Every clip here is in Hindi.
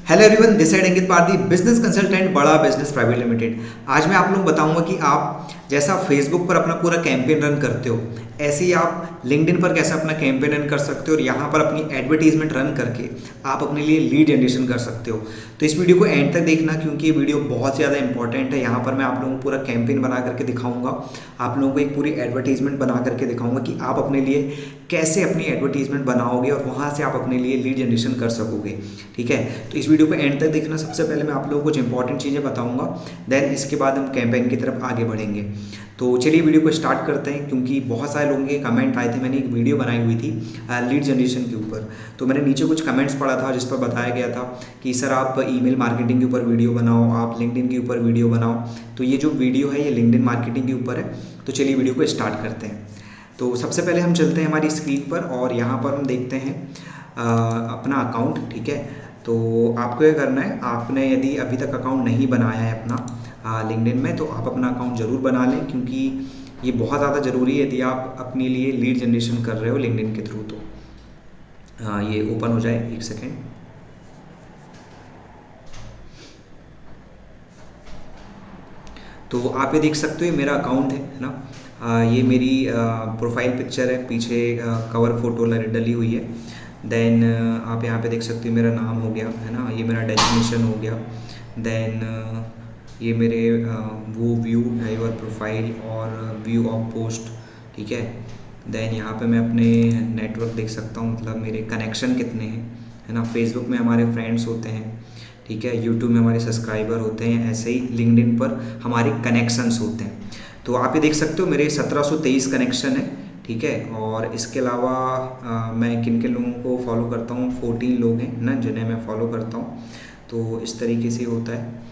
Hello everyone, this side Ankit Pardi, business consultant, बड़ा बिजनेस प्राइवेट लिमिटेड। आज मैं आप लोगों को बताऊंगा कि आप जैसा फेसबुक पर अपना पूरा कैंपेन रन करते हो, ऐसे ही आप लिंक्डइन पर कैसे अपना कैंपेन रन कर सकते हो और यहाँ पर अपनी एडवर्टीजमेंट रन करके आप अपने लिए लीड जनरेशन कर सकते हो। तो इस वीडियो को एंड तक देखना क्योंकि ये वीडियो बहुत ज़्यादा इंपॉर्टेंट है। यहाँ पर मैं आप लोगों को पूरा कैंपेन बना करके दिखाऊंगा, आप लोगों को एक पूरी एडवर्टीजमेंट बना करके दिखाऊंगा कि आप अपने लिए कैसे अपनी एडवर्टीजमेंट बनाओगे और वहाँ से आप अपने लिए लीड जनरेशन कर सकोगे। ठीक है, तो इस वीडियो को एंड तक देखना। सबसे पहले मैं आप लोगों को कुछ इंपॉर्टेंट चीज़ें बताऊंगा, देन इसके बाद हम कैंपेन की तरफ आगे बढ़ेंगे। तो चलिए वीडियो को स्टार्ट करते हैं क्योंकि बहुत सारे लोगों के कमेंट आए थे। मैंने एक वीडियो बनाई हुई थी लीड जनरेशन के ऊपर, तो मैंने नीचे कुछ कमेंट्स पढ़ा था जिस पर बताया गया था कि सर आप ईमेल मार्केटिंग के ऊपर वीडियो बनाओ, आप लिंक्डइन के ऊपर वीडियो बनाओ। तो ये जो वीडियो है ये लिंक्डइन मार्केटिंग के ऊपर है। तो चलिए वीडियो को स्टार्ट करते हैं। तो सबसे पहले हम चलते हैं हमारी स्क्रीन पर और यहाँ पर हम देखते हैं अपना अकाउंट। ठीक है, तो आपको क्या करना है, आपने यदि अभी तक अकाउंट नहीं बनाया है अपना लिंक्डइन में, तो आप अपना अकाउंट ज़रूर बना लें क्योंकि ये बहुत ज़्यादा ज़रूरी है यदि आप अपने लिए लीड जनरेशन कर रहे हो लिंक्डइन के थ्रू। तो ये ओपन हो जाए, एक सेकेंड। तो आप ये देख सकते हो ये मेरा अकाउंट है ना। ये मेरी प्रोफाइल पिक्चर है, पीछे कवर फोटो डली हुई है। देन आप यहाँ पे देख सकते हो मेरा नाम हो गया है ना, ये मेरा डेजिग्नेशन हो गया। देन ये मेरे वो व्यू है योर प्रोफाइल और व्यू ऑफ पोस्ट। ठीक है, देन यहाँ पे मैं अपने नेटवर्क देख सकता हूँ, मतलब मेरे कनेक्शन कितने हैं, है ना। फेसबुक में हमारे फ्रेंड्स होते हैं, ठीक है, यूट्यूब में हमारे सब्सक्राइबर होते हैं, ऐसे ही लिंक्डइन पर हमारे कनेक्शंस होते हैं। तो आप ये देख सकते हो मेरे 1723 कनेक्शन है। ठीक है, और इसके अलावा मैं किन किन लोगों को फॉलो करता हूँ, 14 लोग हैं ना जिन्हें मैं फॉलो करता हूँ। तो इस तरीके से होता है।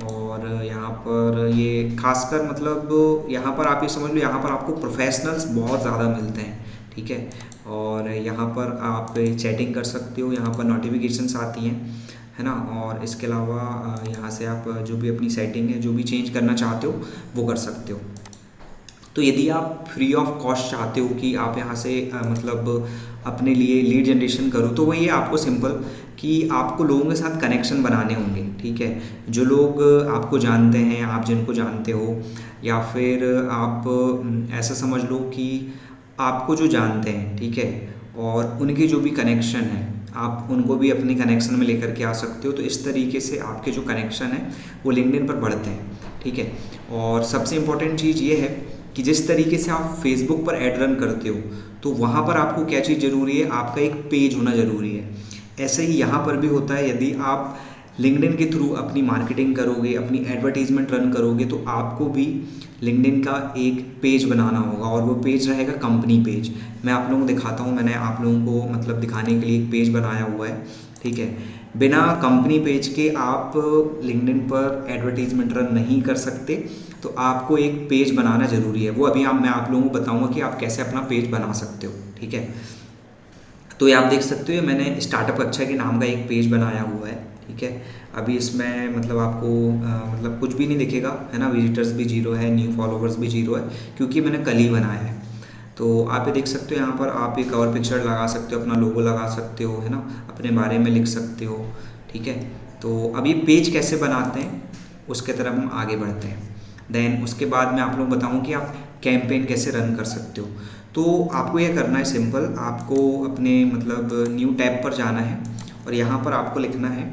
और यहाँ पर ये खासकर मतलब यहाँ पर आप ये समझ लो, यहाँ पर आपको प्रोफेशनल्स बहुत ज़्यादा मिलते हैं। ठीक है, और यहाँ पर आप चैटिंग कर सकते हो, यहाँ पर नोटिफिकेशंस आती हैं, है ना। और इसके अलावा यहाँ से आप जो भी अपनी सेटिंग है, जो भी चेंज करना चाहते हो वो कर सकते हो। तो यदि आप फ्री ऑफ कॉस्ट चाहते हो कि आप यहाँ से मतलब अपने लिए लीड जनरेशन करो, तो वही है आपको सिंपल कि आपको लोगों के साथ कनेक्शन बनाने होंगे। ठीक है, जो लोग आपको जानते हैं, आप जिनको जानते हो, या फिर आप ऐसा समझ लो कि आपको जो जानते हैं, ठीक है, और उनके जो भी कनेक्शन हैं आप उनको भी अपने कनेक्शन में लेकर के आ सकते हो। तो इस तरीके से आपके जो कनेक्शन हैं वो लिंक्डइन पर बढ़ते हैं। ठीक है, और सबसे इम्पोर्टेंट चीज़ ये है कि जिस तरीके से आप फेसबुक पर ऐड रन करते हो, तो वहाँ पर आपको क्या चीज़ ज़रूरी है, आपका एक पेज होना ज़रूरी है। ऐसे ही यहाँ पर भी होता है, यदि आप लिंक्डइन के थ्रू अपनी मार्केटिंग करोगे, अपनी एडवर्टीजमेंट रन करोगे, तो आपको भी लिंक्डइन का एक पेज बनाना होगा और वो पेज रहेगा कंपनी पेज। मैं आप लोगों को दिखाता हूँ, मैंने आप लोगों को मतलब दिखाने के लिए एक पेज बनाया हुआ है। ठीक है, बिना कंपनी पेज के आप लिंक्डइन पर एडवर्टीजमेंट रन नहीं कर सकते, तो आपको एक पेज बनाना ज़रूरी है। वो अभी मैं आप लोगों को बताऊंगा कि आप कैसे अपना पेज बना सकते हो। ठीक है, तो ये आप देख सकते हो मैंने स्टार्टअप कक्षा के नाम का एक पेज बनाया हुआ है। ठीक है, अभी इसमें मतलब आपको मतलब कुछ भी नहीं दिखेगा, है ना। विजिटर्स भी 0 है, न्यू फॉलोवर्स भी 0 है क्योंकि मैंने कल ही बनाया है। तो आप ये देख सकते हो, यहाँ पर आप एक कवर पिक्चर लगा सकते हो, अपना लोगो लगा सकते हो, है ना, अपने बारे में लिख सकते हो। ठीक है, तो अब ये पेज कैसे बनाते हैं उसके तरफ हम आगे बढ़ते हैं। देन उसके बाद मैं आप लोग बताऊँ कि आप कैंपेन कैसे रन कर सकते हो। तो आपको यह करना है सिंपल, आपको अपने मतलब न्यू टैब पर जाना है और यहाँ पर आपको लिखना है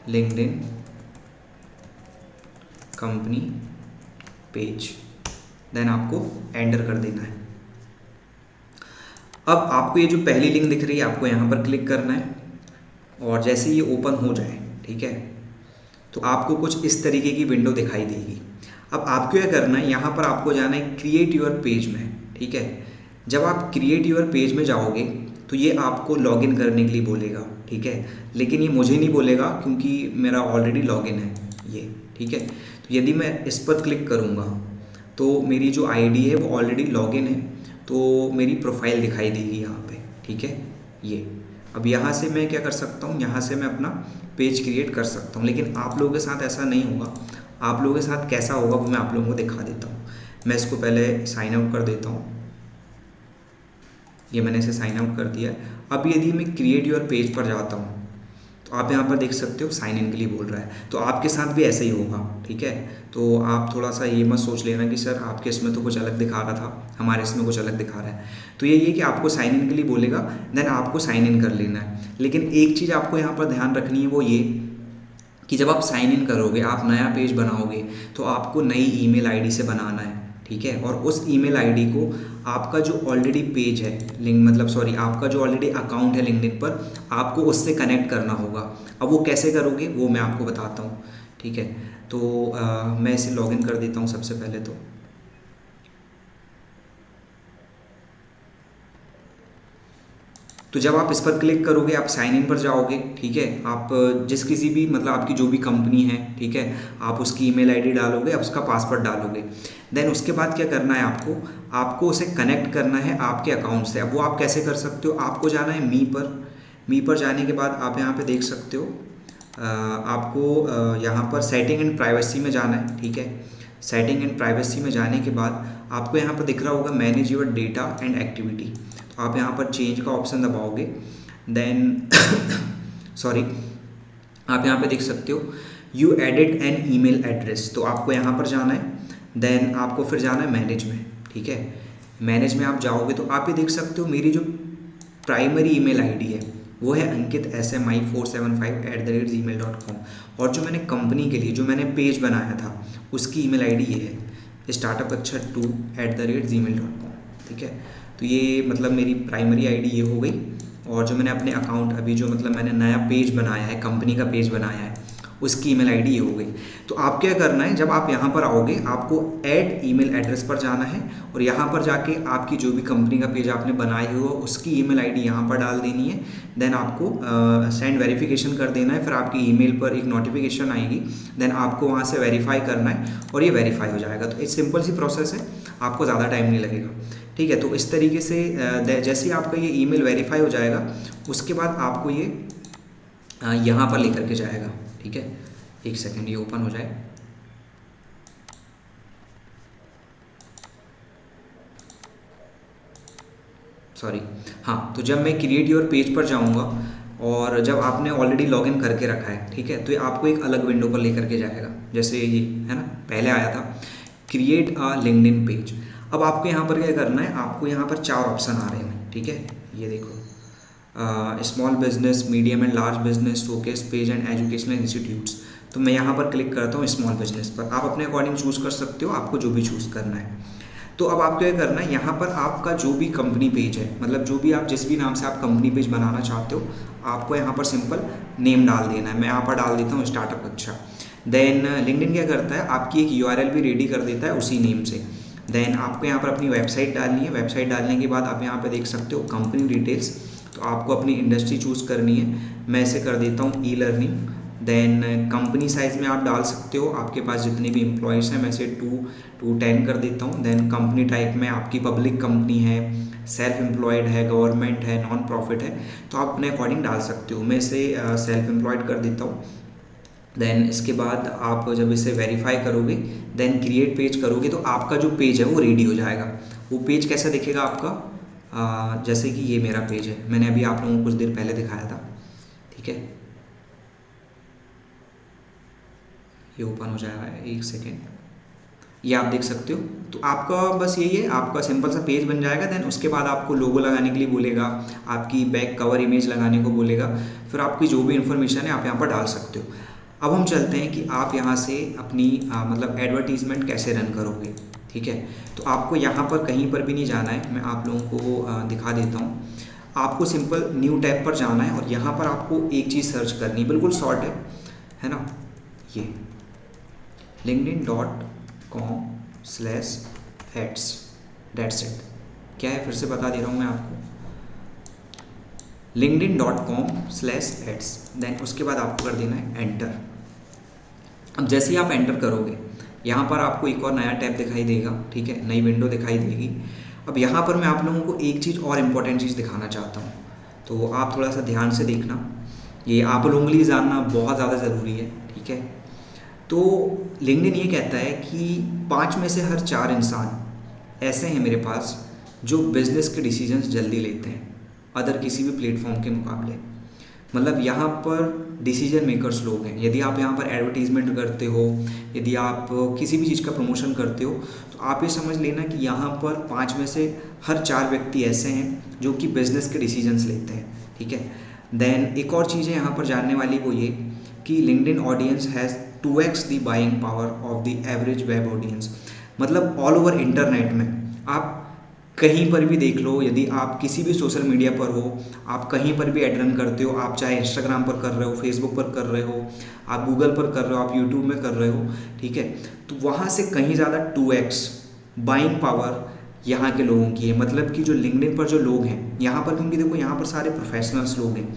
लिंक्डइन कंपनी पेज, देन आपको एंटर कर देना है। अब आपको ये जो पहली लिंक दिख रही है आपको यहाँ पर क्लिक करना है और जैसे ये ओपन हो जाए, ठीक है, तो आपको कुछ इस तरीके की विंडो दिखाई देगी। अब आपको क्या करना है, यहाँ पर आपको जाना है क्रिएट योर पेज में। ठीक है, जब आप क्रिएट योर पेज में जाओगे तो ये आपको लॉगिन करने के लिए बोलेगा। ठीक है, लेकिन ये मुझे नहीं बोलेगा क्योंकि मेरा ऑलरेडी लॉगिन है ये। ठीक है, तो यदि मैं इस पर क्लिक करूँगा तो मेरी जो आईडी है वो ऑलरेडी लॉगिन है, तो मेरी प्रोफाइल दिखाई देगी यहाँ पे। ठीक है, ये अब यहाँ से मैं क्या कर सकता हूँ, यहाँ से मैं अपना पेज क्रिएट कर सकता हूँ, लेकिन आप लोगों के साथ ऐसा नहीं होगा। आप लोगों के साथ कैसा होगा वो मैं आप लोगों को दिखा देता हूँ। मैं इसको पहले साइन आउट कर देता हूँ, ये मैंने इसे साइन आउट कर दिया है। अब यदि मैं क्रिएट योर पेज पर जाता हूँ, तो आप यहाँ पर देख सकते हो साइन इन के लिए बोल रहा है, तो आपके साथ भी ऐसा ही होगा, ठीक है। तो आप थोड़ा सा ये मत सोच लेना कि सर आपके इसमें तो कुछ अलग दिखा रहा था, हमारे इसमें कुछ अलग दिखा रहा है। तो यही है कि आपको साइन इन के लिए बोलेगा, देन आपको साइन इन कर लेना है। लेकिन एक चीज़ आपको यहाँ पर ध्यान रखनी है, वो ये कि जब आप साइन इन करोगे, आप नया पेज बनाओगे, तो आपको नई ईमेल आईडी से बनाना है, ठीक है। और उस ईमेल आईडी को आपका जो ऑलरेडी पेज है आपका जो ऑलरेडी अकाउंट है लिंक्डइन पर, आपको उससे कनेक्ट करना होगा। अब वो कैसे करोगे वो मैं आपको बताता हूँ, ठीक है। तो मैं इसे लॉगिन कर देता हूँ सबसे पहले। तो जब आप इस पर क्लिक करोगे, आप साइन इन पर जाओगे, ठीक है। आप जिस किसी भी आपकी जो भी कंपनी है, ठीक है, आप उसकी ईमेल आईडी डालोगे, आप उसका पासवर्ड डालोगे। देन उसके बाद क्या करना है, आपको उसे कनेक्ट करना है आपके अकाउंट से। अब वो आप कैसे कर सकते हो, आपको जाना है मी पर जाने के बाद आप यहाँ पे देख सकते हो, आपको यहाँ पर सेटिंग एंड प्राइवेसी में जाना है, ठीक है। सेटिंग एंड प्राइवेसी में जाने के बाद आपको यहाँ पर दिख रहा होगा manage your data and activity. तो आप यहाँ पर चेंज का ऑप्शन दबाओगे, देन आप यहाँ पे देख सकते हो you added an email address, तो आपको यहाँ पर जाना है। देन आपको फिर जाना है मैनेज में, ठीक है। मैनेज में आप जाओगे तो आप ये देख सकते हो मेरी जो प्राइमरी ईमेल आईडी है वो है ankit.smi475@gmail.com, और जो मैंने कंपनी के लिए जो मैंने पेज बनाया था उसकी ईमेल आईडी ये है startupachha2@gmail.com, ठीक है। तो ये मेरी प्राइमरी आईडी ये हो गई, और जो मैंने अपने अकाउंट अभी जो मैंने नया पेज बनाया है, कंपनी का पेज बनाया है, उसकी ईमेल आईडी ये हो गई। तो आप क्या करना है, जब आप यहाँ पर आओगे, आपको ऐड ईमेल एड्रेस पर जाना है, और यहाँ पर जाके आपकी जो भी कंपनी का पेज आपने बनाई हो उसकी ईमेल आईडी यहाँ पर डाल देनी है। देन आपको सेंड वेरिफिकेशन कर देना है, फिर आपकी ईमेल पर एक नोटिफिकेशन आएगी, देन आपको वहाँ से वेरीफाई करना है और ये वेरीफाई हो जाएगा। तो एक सिंपल सी प्रोसेस है, आपको ज़्यादा टाइम नहीं लगेगा, ठीक है। तो इस तरीके से जैसे ही आपका ये ईमेल वेरीफाई हो जाएगा, उसके बाद आपको ये यहाँ पर लेकर के जाएगा, ठीक है। एक सेकंड ये ओपन हो जाए। हाँ, तो जब मैं क्रिएट योर पेज पर जाऊँगा, और जब आपने ऑलरेडी लॉगिन करके रखा है, ठीक है, तो ये आपको एक अलग विंडो पर लेकर के जाएगा, जैसे ये है ना, पहले आया था क्रिएट अ लिंक्डइन पेज। अब आपको यहाँ पर क्या करना है, आपको यहाँ पर 4 ऑप्शन आ रहे हैं, ठीक है। ये देखो, small business, medium and large business, showcase page and educational institutes. तो मैं यहाँ पर क्लिक करता हूँ स्मॉल बिजनेस पर। आप अपने अकॉर्डिंग चूज़ कर सकते हो, आपको जो भी चूज़ करना है। तो अब आपको क्या करना है, यहाँ पर आपका जो भी कंपनी पेज है, जो भी आप जिस भी नाम से आप कंपनी पेज बनाना चाहते हो, आपको यहाँ पर सिंपल नेम डाल देना है। मैं यहाँ पर डाल देता हूँ स्टार्टअप अच्छा। देन लिंक्डइन क्या करता है, आपकी एक यूआरएल भी रेडी कर देता है उसी नेम से। देन आपको यहाँ पर अपनी वेबसाइट डालनी है। वेबसाइट डालने के बाद आप यहाँ पर देख सकते हो कंपनी डिटेल्स, तो आपको अपनी इंडस्ट्री चूज़ करनी है। मैं इसे कर देता हूँ e learning. Then company size में आप डाल सकते हो, आपके पास जितने भी एम्प्लॉयज़ हैं, मैं इसे 210 कर देता हूँ। देन कंपनी टाइप में आपकी पब्लिक कंपनी है, सेल्फ एम्प्लॉयड है, गवर्नमेंट है, नॉन प्रॉफिट है, तो आप अपने अकॉर्डिंग डाल सकते हो। मैं इसे सेल्फ एम्प्लॉयड कर देता हूँ। देन इसके बाद आप जब इसे वेरीफाई करोगे, देन क्रिएट पेज करोगे, तो आपका जो पेज है वो रेडी हो जाएगा। वो पेज कैसा दिखेगा आपका, जैसे कि ये मेरा पेज है, मैंने अभी आप लोगों को कुछ देर पहले दिखाया था, ठीक है। ये ओपन हो जाएगा, एक सेकेंड, ये आप देख सकते हो। तो आपका बस यही है, आपका सिंपल सा पेज बन जाएगा। देन उसके बाद आपको लोगो लगाने के लिए बोलेगा, आपकी बैक कवर इमेज लगाने को बोलेगा, फिर आपकी जो भी इन्फॉर्मेशन है आप यहाँ पर डाल सकते हो। अब हम चलते हैं कि आप यहाँ से अपनी एडवर्टीज़मेंट कैसे रन करोगे, ठीक है। तो आपको यहाँ पर कहीं पर भी नहीं जाना है, मैं आप लोगों को दिखा देता हूँ। आपको सिंपल न्यू टैब पर जाना है, और यहाँ पर आपको एक चीज़ सर्च करनी है, बिल्कुल शॉर्ट है ना, ये linkedin.com/ads, दैट्स इट। क्या है, फिर से बता दे रहा हूँ मैं आपको, linkedin.com/ads। देन उसके बाद आपको कर देना है एंटर। अब जैसे ही आप एंटर करोगे, यहाँ पर आपको एक और नया टैब दिखाई देगा, ठीक है, नई विंडो दिखाई देगी। अब यहाँ पर मैं आप लोगों को एक चीज़ और इम्पोर्टेंट चीज़ दिखाना चाहता हूँ, तो आप थोड़ा सा ध्यान से देखना, ये आप लोगों के लिए जानना बहुत ज़्यादा ज़रूरी है, ठीक है। तो लिंक्डइन ये कहता है कि 5 में से हर 4 इंसान ऐसे हैं मेरे पास जो बिज़नेस के डिसीजंस जल्दी लेते हैं अदर किसी भी प्लेटफॉर्म के मुकाबले। मतलब यहाँ पर डिसीजन मेकर्स लोग हैं। यदि आप यहाँ पर एडवर्टीजमेंट करते हो, यदि आप किसी भी चीज़ का प्रमोशन करते हो, तो आप ये समझ लेना कि यहाँ पर 5 में से हर 4 व्यक्ति ऐसे हैं जो कि बिजनेस के डिसीजंस लेते हैं, ठीक है। देन एक और चीज़ है यहाँ पर जानने वाली, वो ये कि LinkedIn audience has 2x the buying power of the average web audience. मतलब ऑल ओवर इंटरनेट में आप कहीं पर भी देख लो, यदि आप किसी भी सोशल मीडिया पर हो, आप कहीं पर भी एड रन करते हो, आप चाहे इंस्टाग्राम पर कर रहे हो, फेसबुक पर कर रहे हो, आप गूगल पर कर रहे हो, आप यूट्यूब में कर रहे हो, ठीक है, तो वहाँ से कहीं ज़्यादा 2x बाइंग पावर यहाँ के लोगों की है। मतलब कि जो लिंक्डइन पर जो लोग हैं यहाँ पर, क्योंकि देखो यहाँ पर सारे प्रोफेशनल्स लोग हैं,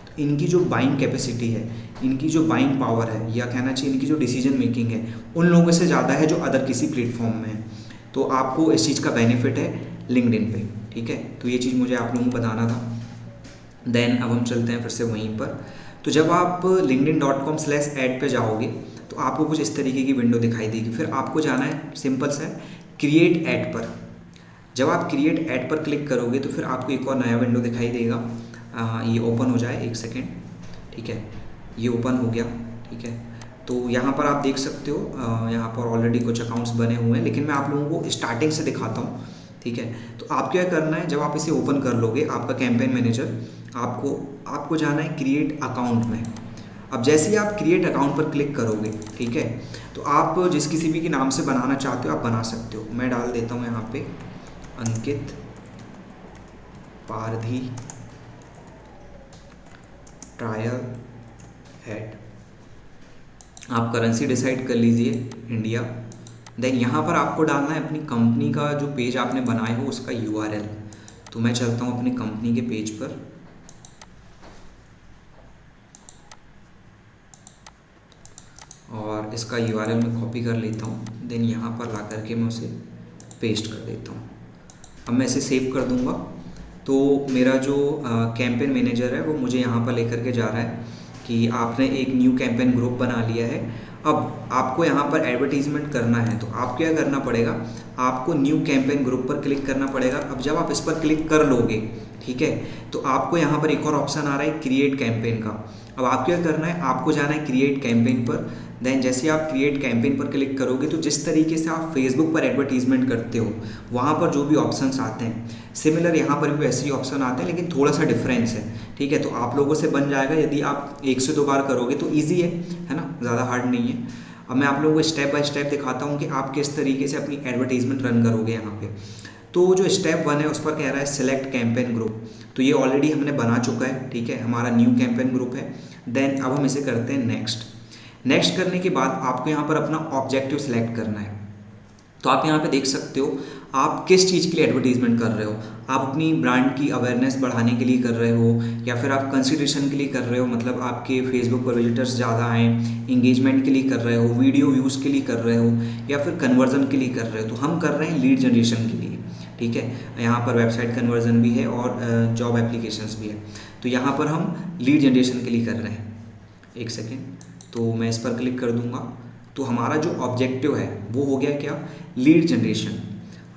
तो इनकी जो बाइंग कैपेसिटी है, इनकी जो बाइंग पावर है, या कहना चाहिए इनकी जो डिसीजन मेकिंग है, उन लोगों से ज़्यादा है जो अदर किसी प्लेटफॉर्म में है। तो आपको इस चीज़ का बेनिफिट है लिंक्डइन पे, ठीक है। तो ये चीज़ मुझे आप लोगों को बताना था। देन अब हम चलते हैं फिर से वहीं पर। तो जब आप linkedin.com/ad पे जाओगे तो आपको कुछ इस तरीके की विंडो दिखाई देगी। फिर आपको जाना है सिंपल सा क्रिएट ऐड पर। जब आप क्रिएट ऐड पर क्लिक करोगे तो फिर आपको एक और नया विंडो दिखाई देगा। ये ओपन हो जाए, एक सेकेंड, ठीक है, ये ओपन हो गया, ठीक है। तो यहाँ पर आप देख सकते हो, यहाँ पर ऑलरेडी कुछ अकाउंट्स बने हुए हैं, लेकिन मैं आप लोगों को स्टार्टिंग से दिखाता हूँ, ठीक है। तो आप क्या करना है, जब आप इसे ओपन कर लोगे आपका कैंपेन मैनेजर, आपको जाना है क्रिएट अकाउंट में। अब जैसे ही आप क्रिएट अकाउंट पर क्लिक करोगे, ठीक है, तो आप जिस किसी भी के नाम से बनाना चाहते हो आप बना सकते हो। मैं डाल देता हूँ यहाँ पे अंकित पारधी ट्रायल एड। आप करेंसी डिसाइड कर लीजिए, इंडिया। देन यहाँ पर आपको डालना है अपनी कंपनी का जो पेज आपने बनाए हो उसका URL। तो मैं चलता हूँ अपनी कंपनी के पेज पर, और इसका URL मैं कॉपी कर लेता हूँ। देन यहाँ पर ला करके मैं उसे पेस्ट कर देता हूँ। अब मैं इसे सेव कर दूँगा। तो मेरा जो कैंपेन मैनेजर है वो मुझे यहाँ पर लेकर के जा रहा है कि आपने एक न्यू कैंपेन ग्रुप बना लिया है, अब आपको यहाँ पर एडवर्टीजमेंट करना है। तो आप क्या करना पड़ेगा, आपको न्यू कैंपेन ग्रुप पर क्लिक करना पड़ेगा। अब जब आप इस पर क्लिक कर लोगे, ठीक है, तो आपको यहाँ पर एक और ऑप्शन आ रहा है क्रिएट कैंपेन का। अब आप क्या करना है, आपको जाना है क्रिएट कैंपेन पर। देन जैसे आप क्रिएट कैंपेन पर क्लिक करोगे तो जिस तरीके से आप फेसबुक पर एडवर्टीजमेंट करते हो वहाँ पर जो भी ऑप्शंस आते हैं सिमिलर यहाँ पर भी वैसे ही ऑप्शन आते हैं, लेकिन थोड़ा सा डिफरेंस है, ठीक है। तो आप लोगों से बन जाएगा, यदि आप 1 से 2 बार करोगे तो ईजी है ना, ज़्यादा हार्ड नहीं है। अब मैं आप लोगों को स्टेप बाय स्टेप दिखाता हूँ कि आप किस तरीके से अपनी एडवर्टीजमेंट रन करोगे यहाँ पे। तो जो स्टेप 1 है उस पर कह रहा है सिलेक्ट कैंपेन ग्रुप। तो ये ऑलरेडी हमने बना चुका है, ठीक है, हमारा न्यू कैंपेन ग्रुप है। देन अब हम इसे करते हैं नेक्स्ट करने के बाद आपको यहाँ पर अपना ऑब्जेक्टिव सिलेक्ट करना है। तो आप यहाँ पे देख सकते हो आप किस चीज़ के लिए एडवर्टीजमेंट कर रहे हो। आप अपनी ब्रांड की अवेयरनेस बढ़ाने के लिए कर रहे हो, या फिर आप कंसिडरेशन के लिए कर रहे हो, मतलब आपके फेसबुक पर विजिटर्स ज़्यादा आएँ, इंगेजमेंट के लिए कर रहे हो, वीडियो व्यूज़ के लिए कर रहे हो, या फिर कन्वर्जन के लिए कर रहे हो। तो हम कर रहे हैं लीड जनरेशन के लिए, ठीक है। यहाँ पर वेबसाइट कन्वर्जन भी है और जॉब एप्लीकेशंस भी है। तो यहाँ पर हम लीड जनरेशन के लिए कर रहे हैं। एक सेकेंड, तो मैं इस पर क्लिक कर दूंगा। तो हमारा जो ऑब्जेक्टिव है वो हो गया क्या, लीड जनरेशन।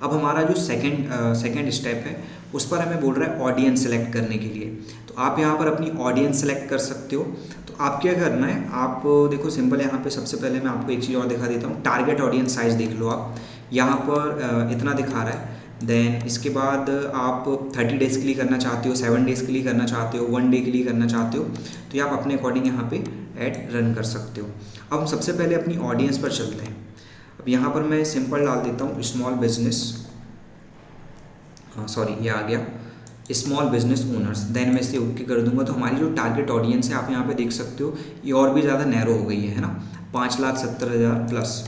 अब हमारा जो सेकंड स्टेप है उस पर हमें बोल रहा है ऑडियंस सेलेक्ट करने के लिए। तो आप यहाँ पर अपनी ऑडियंस सेलेक्ट कर सकते हो। तो आप क्या करना है, आप देखो सिंपल, यहाँ पे सबसे पहले मैं आपको एक चीज़ और दिखा देता हूँ। टारगेट ऑडियंस साइज देख लो आप, यहाँ पर इतना दिखा रहा है। देन इसके बाद आप 30 डेज़ के लिए करना चाहते हो, 7 डेज़ के लिए करना चाहते हो, 1 डे के लिए करना चाहते हो, तो ये आप अपने अकॉर्डिंग यहाँ पे ऐड रन कर सकते हो। अब हम सबसे पहले अपनी ऑडियंस पर चलते हैं। अब यहाँ पर मैं सिंपल डाल देता हूँ स्मॉल बिजनेस, ये आ गया स्मॉल बिजनेस ओनर्स। देन मैं इसे ओके कर दूंगा। तो हमारी जो टारगेट ऑडियंस है आप यहाँ पे देख सकते हो ये और भी ज़्यादा नैरो हो गई है ना, 5,70,000 प्लस,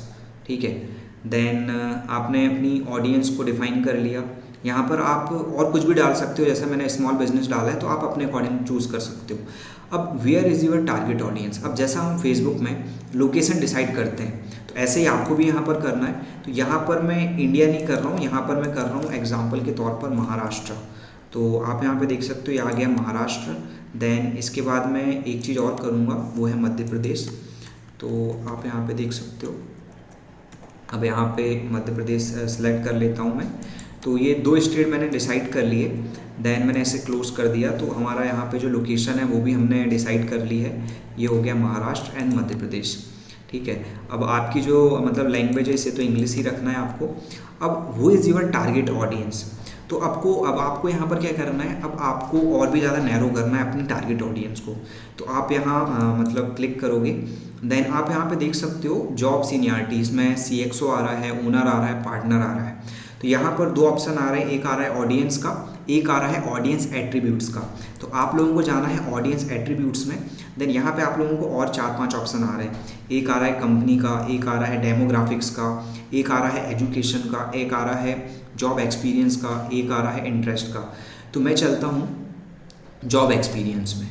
ठीक है। देन आपने अपनी ऑडियंस को डिफाइन कर लिया। यहाँ पर आप और कुछ भी डाल सकते हो, जैसे मैंने स्मॉल बिजनेस डाला है तो आप अपने अकॉर्डिंग चूज़ कर सकते हो। अब where is your target audience. अब जैसा हम फेसबुक में लोकेशन डिसाइड करते हैं तो ऐसे ही आपको भी यहाँ पर करना है। तो यहाँ पर मैं इंडिया नहीं कर रहा हूँ, यहाँ पर मैं कर रहा हूँ एग्जाम्पल के तौर पर महाराष्ट्र। तो आप यहाँ पे देख सकते हो ये आ गया महाराष्ट्र। देन इसके बाद मैं एक चीज़ और करूँगा वो है मध्य प्रदेश। तो आप यहाँ पे देख सकते हो, अब यहाँ पे मध्य प्रदेश सेलेक्ट कर लेता हूँ मैं। तो ये 2 स्टेट मैंने डिसाइड कर लिए, देन मैंने ऐसे क्लोज कर दिया। तो हमारा यहाँ पे जो लोकेशन है वो भी हमने डिसाइड कर ली है, ये हो गया महाराष्ट्र एंड मध्य प्रदेश। ठीक है, अब आपकी जो मतलब लैंग्वेज है इसे तो इंग्लिश ही रखना है आपको। अब who is your target audience, तो अब आपको यहाँ पर क्या करना है, अब आपको और भी ज़्यादा नैरो करना है अपनी टारगेट ऑडियंस को। तो आप यहाँ मतलब क्लिक करोगे, देन आप यहाँ पे देख सकते हो जॉब सीनियरिटी, इसमें CXO आ रहा है, ओनर आ रहा है, पार्टनर आ रहा है। तो यहाँ पर 2 ऑप्शन आ रहे हैं, एक आ रहा है ऑडियंस का, एक आ रहा है ऑडियंस एट्रीब्यूट्स का। तो आप लोगों को जाना है ऑडियंस एट्रीब्यूट्स में, देन यहाँ पे आप लोगों को और 4-5 ऑप्शन आ रहे हैं। एक आ रहा है कंपनी का, एक आ रहा है डेमोग्राफिक्स का, एक आ रहा है एजुकेशन का, एक आ रहा है जॉब एक्सपीरियंस का, एक आ रहा है इंटरेस्ट का। तो मैं चलता हूँ जॉब एक्सपीरियंस में।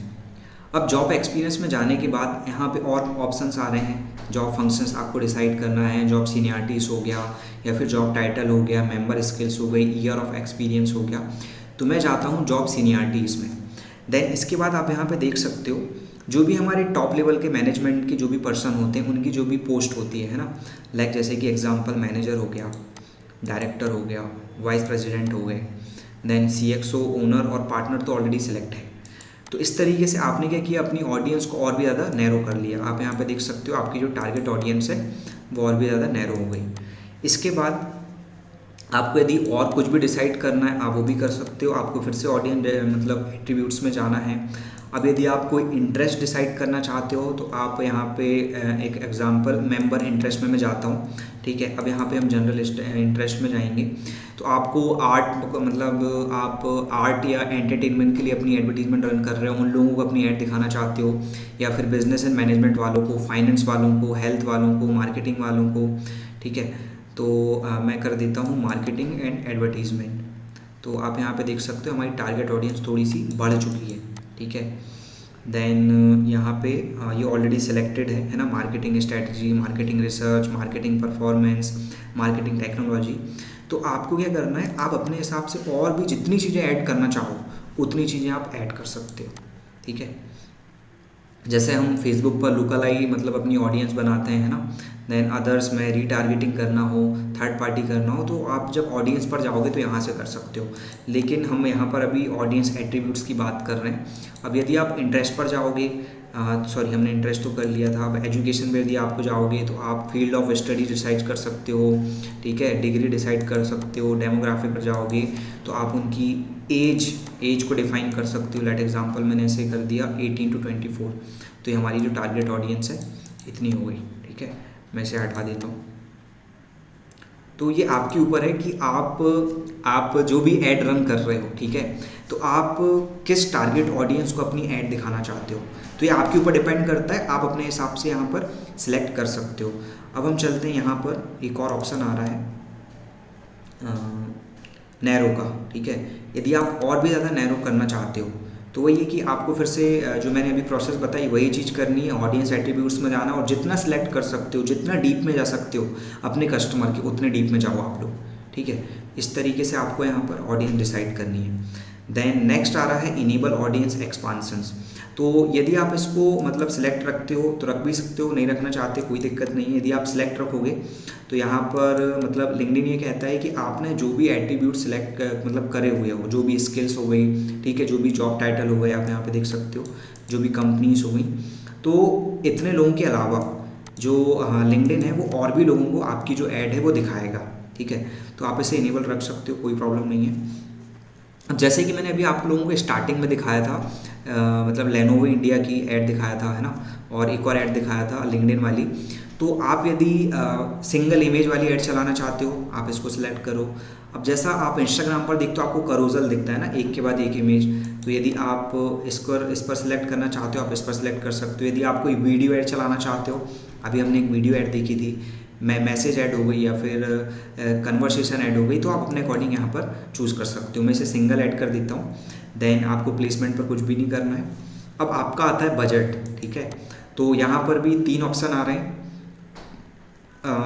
अब जॉब एक्सपीरियंस में जाने के बाद यहाँ पे और ऑप्शंस आ रहे हैं, जॉब फंक्शंस आपको डिसाइड करना है, जॉब सीनियरिटीज़ हो गया, या फिर जॉब टाइटल हो गया, मेंबर स्किल्स हो गई, ईयर ऑफ एक्सपीरियंस हो गया। तो मैं जाता हूँ जॉब सीनियरिटीज़ में। देन इसके बाद आप यहाँ पे देख सकते हो जो भी हमारे टॉप लेवल के मैनेजमेंट के जो भी पर्सन होते हैं उनकी जो भी पोस्ट होती है ना, लाइक जैसे कि एग्जांपल मैनेजर हो गया, डायरेक्टर हो गया, वाइस प्रेसिडेंट हो गए, देन CXO, ओनर और पार्टनर तो ऑलरेडी सिलेक्ट है। तो इस तरीके से आपने क्या किया, अपनी ऑडियंस को और भी ज़्यादा नैरो कर लिया। आप यहाँ पे देख सकते हो आपकी जो टारगेट ऑडियंस है वो और भी ज़्यादा नैरो हो गई। इसके बाद आपको यदि और कुछ भी डिसाइड करना है आप वो भी कर सकते हो। आपको फिर से ऑडियंस मतलब एट्रीब्यूट्स में जाना है। अब यदि आप कोई इंटरेस्ट डिसाइड करना चाहते हो तो आप यहाँ पे एक एग्जांपल मेंबर इंटरेस्ट में मैं जाता हूँ। ठीक है, अब यहाँ पे हम जनरल इंटरेस्ट में जाएंगे। तो आपको आर्ट मतलब आप आर्ट या एंटरटेनमेंट के लिए अपनी एडवर्टीजमेंट रन कर रहे हो, उन लोगों को अपनी ऐड दिखाना चाहते हो, या फिर बिजनेस एंड मैनेजमेंट वालों को, फाइनेंस वालों को, हेल्थ वालों को, मार्केटिंग वालों को। ठीक है, तो मैं कर देता हूँ मार्केटिंग एंड एडवर्टीजमेंट। तो आप यहाँ पे देख सकते हो हमारी टारगेट ऑडियंस थोड़ी सी बढ़ चुकी है। ठीक है, देन यहाँ पे ये ऑलरेडी सिलेक्टेड है ना, marketing strategy, marketing research, marketing performance, marketing technology. तो आपको क्या करना है, आप अपने हिसाब से और भी जितनी चीज़ें ऐड करना चाहो उतनी चीज़ें आप ऐड कर सकते हो। ठीक है, जैसे हम फेसबुक पर लुकअलाई मतलब अपनी ऑडियंस बनाते हैं ना, देन अदर्स में रीटारगेटिंग करना हो, थर्ड पार्टी करना हो, तो आप जब ऑडियंस पर जाओगे तो यहाँ से कर सकते हो। लेकिन हम यहाँ पर अभी ऑडियंस एट्रीब्यूट्स की बात कर रहे हैं। अब यदि आप इंटरेस्ट पर जाओगे, सॉरी हमने इंटरेस्ट तो कर लिया था। अब एजुकेशन में यदि आपको जाओगे तो आप फील्ड ऑफ स्टडी डिसाइड कर सकते हो। ठीक है, डिग्री डिसाइड कर सकते हो। डेमोग्राफी पर जाओगे तो आप उनकी एज को डिफाइन कर सकते हो। लेट एग्जांपल मैंने ऐसे कर दिया 18 to 24। तो ये हमारी जो टारगेट ऑडियंस है इतनी हो गई। ठीक है, मैं इसे हटा देता हूँ। तो ये आपके ऊपर है कि आप जो भी ऐड रन कर रहे हो, ठीक है, तो आप किस टारगेट ऑडियंस को अपनी ऐड दिखाना चाहते हो, तो ये आपके ऊपर डिपेंड करता है। आप अपने हिसाब से यहाँ पर सिलेक्ट कर सकते हो। अब हम चलते हैं, यहाँ पर एक और ऑप्शन आ रहा है नैरो का। ठीक है, यदि आप और भी ज़्यादा नैरो करना चाहते हो तो वही है कि आपको फिर से जो मैंने अभी प्रोसेस बताई वही चीज़ करनी है। ऑडियंस एट्रीब्यूट्स में जाना और जितना सिलेक्ट कर सकते हो, जितना डीप में जा सकते हो अपने कस्टमर के, उतने डीप में जाओ आप लोग। ठीक है, इस तरीके से आपको यहाँ पर ऑडियंस डिसाइड करनी है। देन नेक्स्ट आ रहा है इनेबल ऑडियंस एक्सपांसन्स। तो यदि आप इसको मतलब सिलेक्ट रखते हो तो रख भी सकते हो, नहीं रखना चाहते कोई दिक्कत नहीं है। यदि आप सिलेक्ट रखोगे तो यहाँ पर मतलब लिंक्डइन ये कहता है कि आपने जो भी एट्रीब्यूट सिलेक्ट मतलब करे हुए हो, जो भी स्किल्स हो गई, ठीक है, जो भी जॉब टाइटल हो गए, आप यहाँ पे देख सकते हो, जो भी कंपनीज हो गई, तो इतने लोगों के अलावा जो लिंक्डइन है वो और भी लोगों को आपकी जो ऐड है वो दिखाएगा। ठीक है, तो आप इसे इनेबल रख सकते हो, कोई प्रॉब्लम नहीं है। अब जैसे कि मैंने अभी आप लोगों को स्टार्टिंग में दिखाया था मतलब लेनोवो इंडिया की ऐड दिखाया था, है ना, और एक और ऐड दिखाया था लिंक्डइन वाली। तो आप यदि सिंगल इमेज वाली ऐड चलाना चाहते हो आप इसको सिलेक्ट करो। अब जैसा आप इंस्टाग्राम पर देखते हो आपको करोजल दिखता है ना, एक के बाद एक इमेज, तो यदि आप इस पर सिलेक्ट करना चाहते हो आप इस पर सिलेक्ट कर सकते हो। यदि आप कोई वीडियो ऐड चलाना चाहते हो, अभी हमने एक वीडियो ऐड देखी थी, मैसेज ऐड हो गई या फिर कन्वर्सेशन ऐड हो गई, तो आप अपने अकॉर्डिंग यहाँ पर चूज़ कर सकते हो। मैं इसे सिंगल ऐड कर देता हूँ। देन आपको प्लेसमेंट पर कुछ भी नहीं करना है। अब आपका आता है बजट। ठीक है, तो यहाँ पर भी 3 ऑप्शन आ रहे हैं,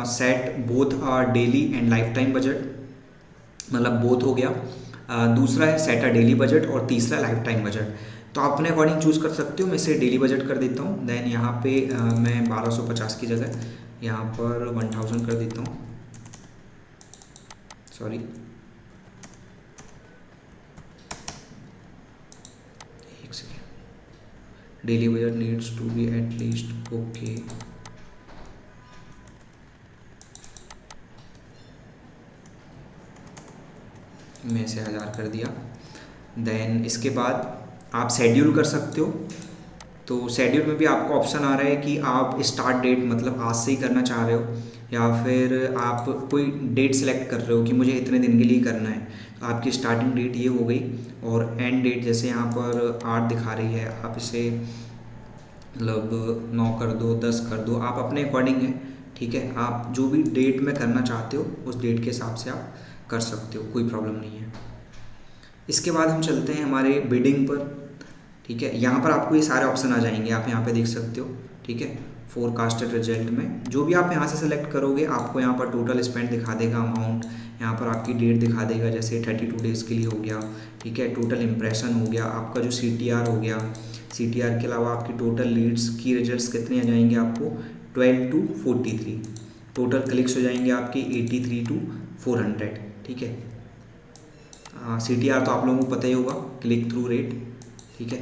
set both daily and life time budget, मतलब बोथ हो गया। दूसरा है सेट अ डेली बजट और तीसरा लाइफ टाइम बजट। तो आप अपने अकॉर्डिंग चूज़ कर सकते हो। मैं इसे डेली बजट कर देता हूँ। देन यहाँ पे मैं 1250 की जगह यहाँ पर 1000 कर देता हूँ, sorry daily budget needs to be at least, okay. मैं से 1000 कर दिया। देन इसके बाद आप शेड्यूल कर सकते हो। तो शेड्यूल में भी आपको ऑप्शन आ रहा है कि आप स्टार्ट डेट मतलब आज से ही करना चाह रहे हो, या फिर आप कोई डेट सेलेक्ट कर रहे हो कि मुझे इतने दिन के लिए करना है। तो आपकी स्टार्टिंग डेट ये हो गई, और एंड डेट जैसे यहाँ पर 8 दिखा रही है, आप इसे मतलब 9 कर दो, 10 कर दो, आप अपने अकॉर्डिंग है। ठीक है, आप जो भी डेट में करना चाहते हो उस डेट के हिसाब से आप कर सकते हो, कोई प्रॉब्लम नहीं है। इसके बाद हम चलते हैं हमारे बिडिंग पर। ठीक है, यहाँ पर आपको ये सारे ऑप्शन आ जाएंगे, आप यहाँ पे देख सकते हो। ठीक है, फोरकास्टेड रिजल्ट में जो भी आप यहाँ से सेलेक्ट करोगे आपको यहाँ पर टोटल स्पेंड दिखा देगा, अमाउंट, यहाँ पर आपकी डेट दिखा देगा, जैसे 32 डेज़ के लिए हो गया। ठीक है, टोटल इम्प्रेशन हो गया, आपका जो CTR हो गया, CTR के अलावा आपकी टोटल लीड्स की रिजल्ट्स कितने आ जाएंगे आपको 12 to 43, टोटल क्लिक्स हो जाएंगे आपकी 83 to 400। ठीक है, CTR तो आप लोगों को पता ही होगा, क्लिक थ्रू रेट। ठीक है,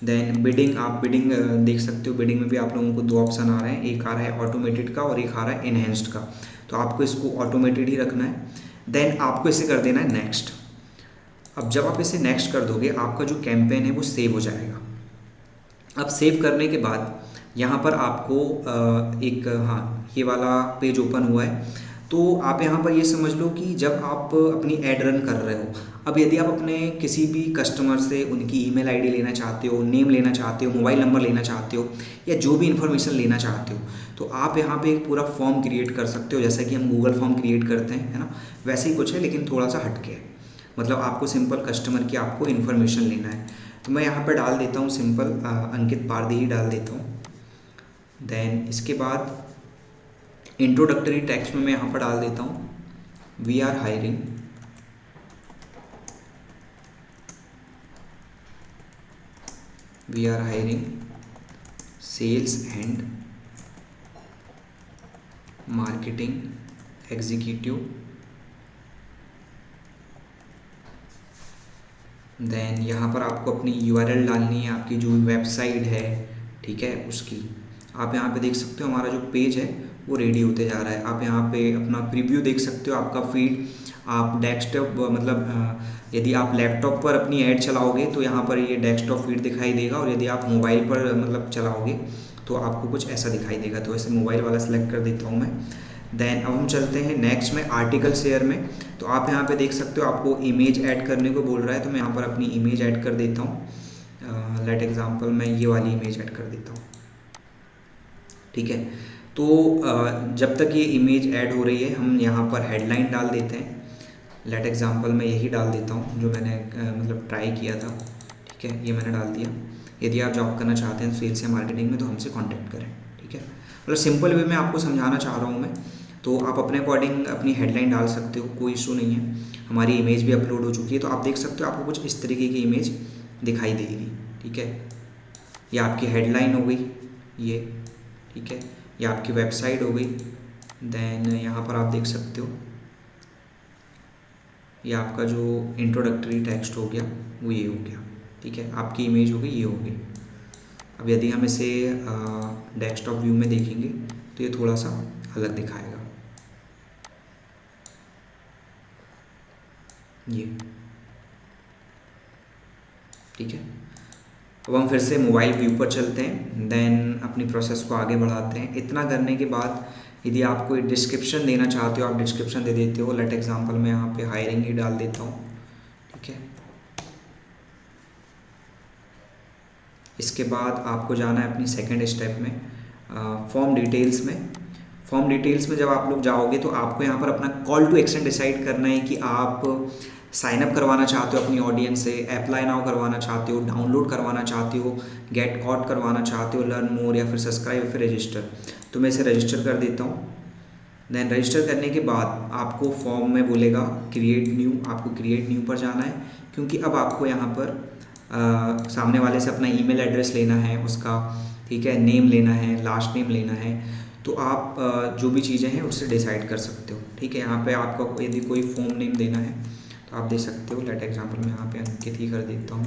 देन बिडिंग, आप बिडिंग देख सकते हो। बिडिंग में भी आप लोगों को 2 ऑप्शन आ रहे हैं, एक आ रहा है ऑटोमेटेड का और एक आ रहा है इनहेंस्ड का। तो आपको इसको ऑटोमेटेड ही रखना है। देन आपको इसे कर देना है नेक्स्ट। अब जब आप इसे नेक्स्ट कर दोगे आपका जो कैंपेन है वो सेव हो जाएगा। अब सेव करने के बाद यहाँ पर आपको एक ये वाला पेज ओपन हुआ है। तो आप यहाँ पर ये समझ लो कि जब आप अपनी ऐड रन कर रहे हो, अब यदि आप अपने किसी भी कस्टमर से उनकी ईमेल आईडी लेना चाहते हो, नेम लेना चाहते हो, मोबाइल नंबर लेना चाहते हो, या जो भी इन्फॉर्मेशन लेना चाहते हो, तो आप यहाँ पे एक पूरा फॉर्म क्रिएट कर सकते हो, जैसा कि हम गूगल फॉर्म क्रिएट करते हैं, है ना, वैसे ही कुछ है, लेकिन थोड़ा सा हटके है। मतलब आपको सिंपल कस्टमर की आपको इन्फॉर्मेशन लेना है। तो मैं यहाँ पर डाल देता हूँ सिंपल अंकित पारदी ही डाल देता हूँ। देन इसके बाद इंट्रोडक्टरी टेक्स्ट में मैं यहाँ पर डाल देता हूँ we are hiring sales and marketing executive. Then यहाँ पर आपको अपनी URL डालनी है, आपकी जो वेबसाइट है, ठीक है, उसकी। आप यहाँ पे देख सकते हो हमारा जो पेज है वो रेडी होते जा रहा है। आप यहाँ पे अपना प्रीव्यू देख सकते हो, आपका फीड। आप डेस्कटॉप मतलब यदि आप लैपटॉप पर अपनी ऐड चलाओगे तो यहाँ पर ये डेस्कटॉप फीड दिखाई देगा, और यदि आप मोबाइल पर मतलब चलाओगे तो आपको कुछ ऐसा दिखाई देगा। तो ऐसे मोबाइल वाला सेलेक्ट कर देता हूँ मैं। देन अब हम चलते हैं नेक्स्ट में आर्टिकल शेयर में। तो आप यहाँ पे देख सकते हो आपको इमेज ऐड करने को बोल रहा है, तो मैं यहाँ पर अपनी इमेज ऐड कर देता हूँ। लेट एग्जांपल मैं ये वाली इमेज ऐड कर देता हूँ। ठीक है, तो जब तक ये इमेज ऐड हो रही है हम यहाँ पर हेडलाइन डाल देते हैं। लेट एग्जांपल मैं यही डाल देता हूँ जो मैंने मतलब ट्राई किया था। ठीक है, ये मैंने डाल दिया। यदि आप जॉब करना चाहते हैं सेल्स या मार्केटिंग में तो हमसे कांटेक्ट करें। ठीक है, मतलब सिंपल वे में आपको समझाना चाह रहा हूँ मैं। तो आप अपने अकॉर्डिंग अपनी हेडलाइन डाल सकते हो, कोई इशू नहीं है। हमारी इमेज भी अपलोड हो चुकी है, तो आप देख सकते हो आपको कुछ इस तरीके की इमेज दिखाई देगी। ठीक है, ये आपकी हेडलाइन हो गई ये। ठीक है, ये आपकी वेबसाइट हो गई। देन यहाँ पर आप देख सकते हो ये आपका जो इंट्रोडक्टरी टेक्स्ट हो गया वो ये हो गया। ठीक है, आपकी इमेज हो गई, ये हो गई। अब यदि हम इसे डेस्कटॉप व्यू में देखेंगे तो ये थोड़ा सा अलग दिखाएगा, ये। ठीक है, अब हम फिर से मोबाइल व्यू पर चलते हैं। देन अपनी प्रोसेस को आगे बढ़ाते हैं। इतना करने के बाद यदि आप कोई डिस्क्रिप्शन देना चाहते हो आप डिस्क्रिप्शन दे देते हो। लेट एग्जांपल मैं यहाँ पे हायरिंग ही डाल देता हूँ। ठीक है, इसके बाद आपको जाना है अपनी सेकंड स्टेप में, फॉर्म डिटेल्स में। फॉर्म डिटेल्स में जब आप लोग जाओगे तो आपको यहाँ पर अपना कॉल टू एक्शन डिसाइड करना है कि आप साइन अप करवाना चाहते हो अपनी ऑडियंस से, अप्लाई नाउ करवाना चाहते हो, डाउनलोड करवाना चाहते हो, गेट कॉट करवाना चाहते हो, लर्न मोर, या फिर सब्सक्राइब, या फिर रजिस्टर। तो मैं इसे रजिस्टर कर देता हूँ। देन रजिस्टर करने के बाद आपको फॉर्म में बोलेगा क्रिएट न्यू, आपको क्रिएट न्यू पर जाना है, क्योंकि अब आपको यहाँ पर सामने वाले से अपना ईमेल एड्रेस लेना है उसका। ठीक है, नेम लेना है, लास्ट नेम लेना है। तो आप जो भी चीज़ें हैं उससे डिसाइड कर सकते हो। ठीक है, यहाँ पे आपका यदि कोई फॉर्म नेम देना है तो आप दे सकते हो। लेट एग्जांपल मैं यहाँ पे अंकित ही कर देता हूँ,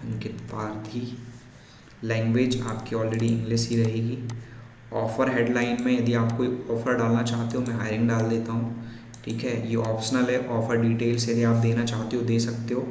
अंकित पारधी। लैंग्वेज आपकी ऑलरेडी इंग्लिश ही रहेगी। ऑफ़र हेडलाइन में यदि आप कोई ऑफ़र डालना चाहते हो, मैं हायरिंग डाल देता हूँ, ठीक है। ये ऑप्शनल है। ऑफ़र डिटेल्स यदि आप देना चाहते हो दे सकते हो।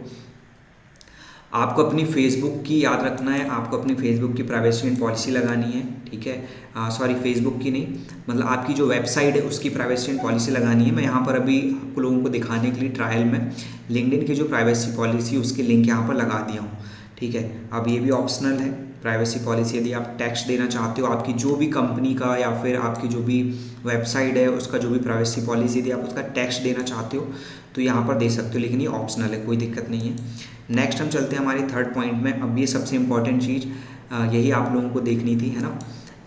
आपको अपनी फेसबुक की याद रखना है, आपको अपनी फेसबुक की प्राइवेसी एंड पॉलिसी लगानी है, ठीक है। सॉरी, फेसबुक की नहीं, मतलब आपकी जो वेबसाइट है उसकी प्राइवेसी एंड पॉलिसी लगानी है। मैं यहाँ पर अभी आपको लोगों को दिखाने के लिए ट्रायल में लिंक्डइन की जो प्राइवेसी पॉलिसी उसकी लिंक यहाँ पर लगा दिया हूँ, ठीक है। अब ये भी ऑप्शनल है प्राइवेसी पॉलिसी। यदि आप टेक्स्ट देना चाहते हो, आपकी जो भी कंपनी का या फिर आपकी जो भी वेबसाइट है उसका जो भी प्राइवेसी पॉलिसी यदि आप उसका टेक्स्ट देना चाहते हो तो यहाँ पर दे सकते हो, लेकिन ये ऑप्शनल है, कोई दिक्कत नहीं है। नेक्स्ट हम चलते हैं हमारे थर्ड पॉइंट में। अब ये सबसे इम्पॉर्टेंट चीज़ यही आप लोगों को देखनी थी, है ना,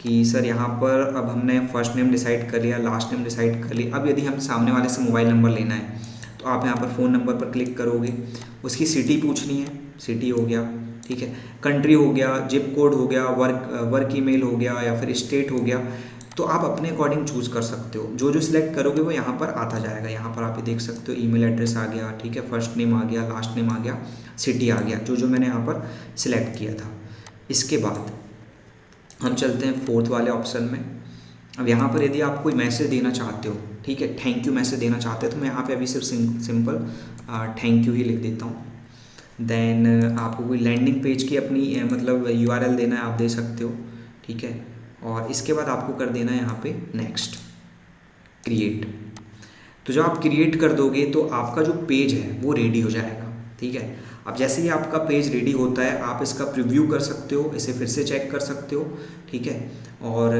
कि सर यहाँ पर अब हमने फर्स्ट नेम डिसाइड कर लिया, लास्ट नेम डिसाइड कर लिया। अब यदि हम सामने वाले से मोबाइल नंबर लेना है तो आप यहाँ पर फ़ोन नंबर पर क्लिक करोगे, उसकी सिटी पूछनी है, सिटी हो गया, ठीक है, कंट्री हो गया, जिप कोड हो गया, वर्क ईमेल हो गया या फिर स्टेट हो गया। तो आप अपने अकॉर्डिंग चूज़ कर सकते हो, जो जो सिलेक्ट करोगे वो यहाँ पर आता जाएगा। यहाँ पर आप ये देख सकते हो ईमेल एड्रेस आ गया, ठीक है, फर्स्ट नेम आ गया, लास्ट नेम आ गया, सिटी आ गया, जो जो मैंने यहाँ पर सिलेक्ट किया था। इसके बाद हम चलते हैं फोर्थ वाले ऑप्शन में। अब यहाँ पर यदि आप कोई मैसेज देना चाहते हो, ठीक है, थैंक यू मैसेज देना चाहते हो, तो मैं यहाँ पे अभी सिर्फ सिंपल थैंक यू ही लिख देता हूँ। देन आपको कोई लैंडिंग पेज की अपनी मतलब URL देना है, आप दे सकते हो, ठीक है। और इसके बाद आपको कर देना है यहाँ पे नेक्स्ट, क्रिएट। तो जब आप क्रिएट कर दोगे तो आपका जो पेज है वो रेडी हो जाएगा, ठीक है। अब जैसे ही आपका पेज रेडी होता है आप इसका प्रीव्यू कर सकते हो, इसे फिर से चेक कर सकते हो, ठीक है। और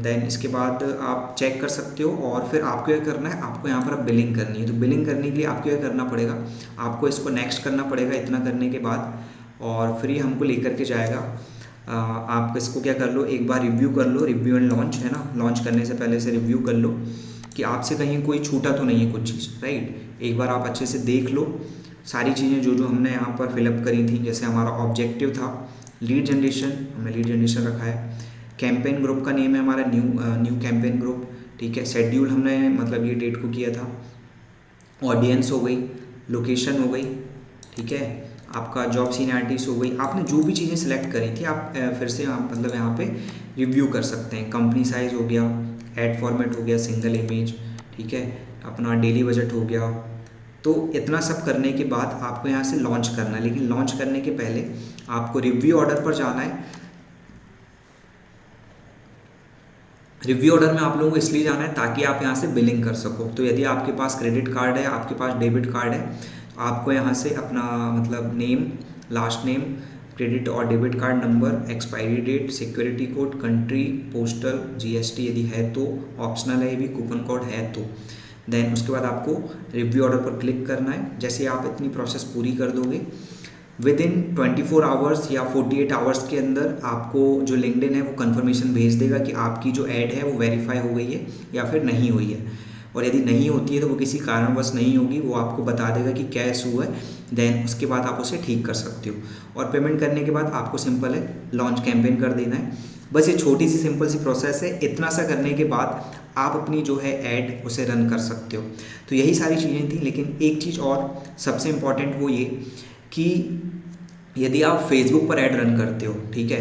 देन इसके बाद आप चेक कर सकते हो और फिर आपको क्या करना है, आपको यहाँ पर अब बिलिंग करनी है। तो बिलिंग करने के लिए आपको क्या करना पड़ेगा, आपको इसको नेक्स्ट करना पड़ेगा। इतना करने के बाद और फिर ये हमको लेकर के जाएगा। आप इसको क्या कर लो, एक बार रिव्यू कर लो, रिव्यू एंड लॉन्च, है ना, लॉन्च करने से पहले से रिव्यू कर लो कि आपसे कहीं कोई छूटा तो नहीं है कुछ चीज़, राइट। एक बार आप अच्छे से देख लो सारी चीज़ें जो जो हमने यहाँ पर फिलअप करी थी। जैसे हमारा ऑब्जेक्टिव था लीड जनरेशन, हमने लीड जनरेशन रखा है। कैंपेन ग्रुप का नेम है हमारा न्यू कैंपेन ग्रुप, ठीक है। शेड्यूल हमने मतलब ये डेट को किया था। ऑडियंस हो गई, लोकेशन हो गई, ठीक है, आपका जॉब सीनियरिटीज़ हो गई। आपने जो भी चीज़ें सेलेक्ट करी थी आप फिर से मतलब यहाँ पे रिव्यू कर सकते हैं। कंपनी साइज़ हो गया, एड फॉर्मेट हो गया, सिंगल इमेज, ठीक है, अपना डेली बजट हो गया। तो इतना सब करने के बाद आपको यहाँ से लॉन्च करना है, लेकिन लॉन्च करने के पहले आपको रिव्यू ऑर्डर पर जाना है। रिव्यू ऑर्डर में आप लोगों को इसलिए जाना है ताकि आप यहाँ से बिलिंग कर सको। तो यदि आपके पास क्रेडिट कार्ड है, आपके पास डेबिट कार्ड है, तो आपको यहाँ से अपना मतलब नेम, लास्ट नेम, क्रेडिट और debit card number, expiry date, security code, country, postal, GST यदि है तो, ऑप्शनल है ये भी, कूपन कोड है तो, देन उसके बाद आपको रिव्यू ऑर्डर पर क्लिक करना है। जैसे आप इतनी प्रोसेस पूरी कर दोगे विद इन 24 आवर्स या 48 आवर्स के अंदर आपको जो लिंक्डइन है वो कंफर्मेशन भेज देगा कि आपकी जो ऐड है वो वेरीफाई हो गई है या फिर नहीं हुई है। और यदि नहीं होती है तो वो किसी कारणवश नहीं होगी, वो आपको बता देगा कि क्या इशू है। देन उसके बाद आप उसे ठीक कर सकते हो। और पेमेंट करने के बाद आपको सिंपल है लॉन्च कैंपेन कर देना है। बस ये छोटी सी सिंपल सी प्रोसेस है। इतना सा करने के बाद आप अपनी जो है ऐड उसे रन कर सकते हो। तो यही सारी चीज़ें थी। लेकिन एक चीज़ और सबसे इम्पॉर्टेंट वो ये कि यदि आप फेसबुक पर ऐड रन करते हो, ठीक है,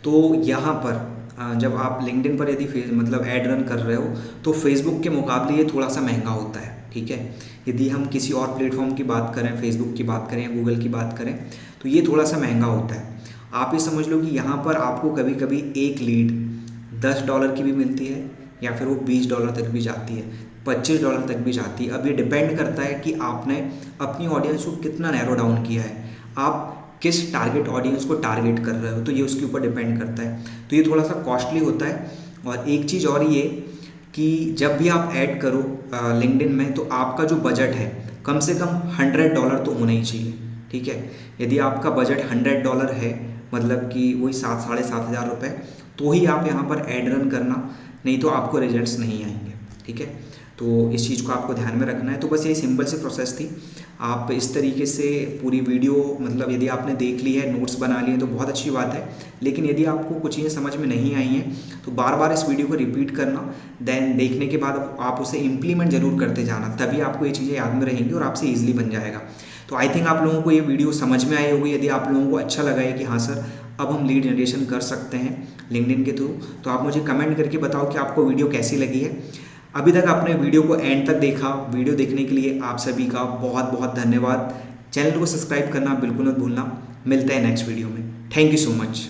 तो यहाँ पर जब आप लिंक्डइन पर यदि मतलब ऐड रन कर रहे हो तो फेसबुक के मुकाबले ये थोड़ा सा महंगा होता है, ठीक है। यदि हम किसी और प्लेटफॉर्म की बात करें, फेसबुक की बात करें या गूगल की बात करें, तो ये थोड़ा सा महंगा होता है। आप ये समझ लो कि यहाँ पर आपको कभी कभी एक लीड $10 की भी मिलती है या फिर वो $20 तक भी जाती है, $25 तक भी जाती है। अब ये डिपेंड करता है कि आपने अपनी ऑडियंस को कितना नैरो डाउन किया है, आप किस टारगेट ऑडियंस को टारगेट कर रहे हो, तो ये उसके ऊपर डिपेंड करता है। तो ये थोड़ा सा कॉस्टली होता है। और एक चीज़ और ये कि जब भी आप ऐड करो लिंक्डइन में तो आपका जो बजट है कम से कम $100 तो होना ही चाहिए, ठीक है। यदि आपका बजट $100 है, मतलब कि वही 7-7.5 हज़ार रुपये, तो ही आप यहाँ पर ऐड रन करना, नहीं तो आपको रिजल्ट्स नहीं आएंगे, ठीक है। तो इस चीज़ को आपको ध्यान में रखना है। तो बस यही सिंपल सी प्रोसेस थी। आप इस तरीके से पूरी वीडियो मतलब यदि आपने देख ली है, नोट्स बना लिए तो बहुत अच्छी बात है। लेकिन यदि आपको कुछ चीज़ें समझ में नहीं आई हैं तो बार बार इस वीडियो को रिपीट करना, देन देखने के बाद आप उसे इम्प्लीमेंट जरूर करते जाना, तभी आपको ये चीज़ें याद में रहेंगी और आपसे ईजिली बन जाएगा। तो आई थिंक आप लोगों को ये वीडियो समझ में आई होगी। यदि आप लोगों को अच्छा लगा है कि हाँ सर अब हम लीड जनरेशन कर सकते हैं लिंक्डइन के थ्रू। तो आप मुझे कमेंट करके बताओ कि आपको वीडियो कैसी लगी है। अभी तक आपने वीडियो को एंड तक देखा, वीडियो देखने के लिए आप सभी का बहुत बहुत धन्यवाद। चैनल को सब्सक्राइब करना बिल्कुल मत भूलना। मिलते हैं नेक्स्ट वीडियो में। Thank you so much.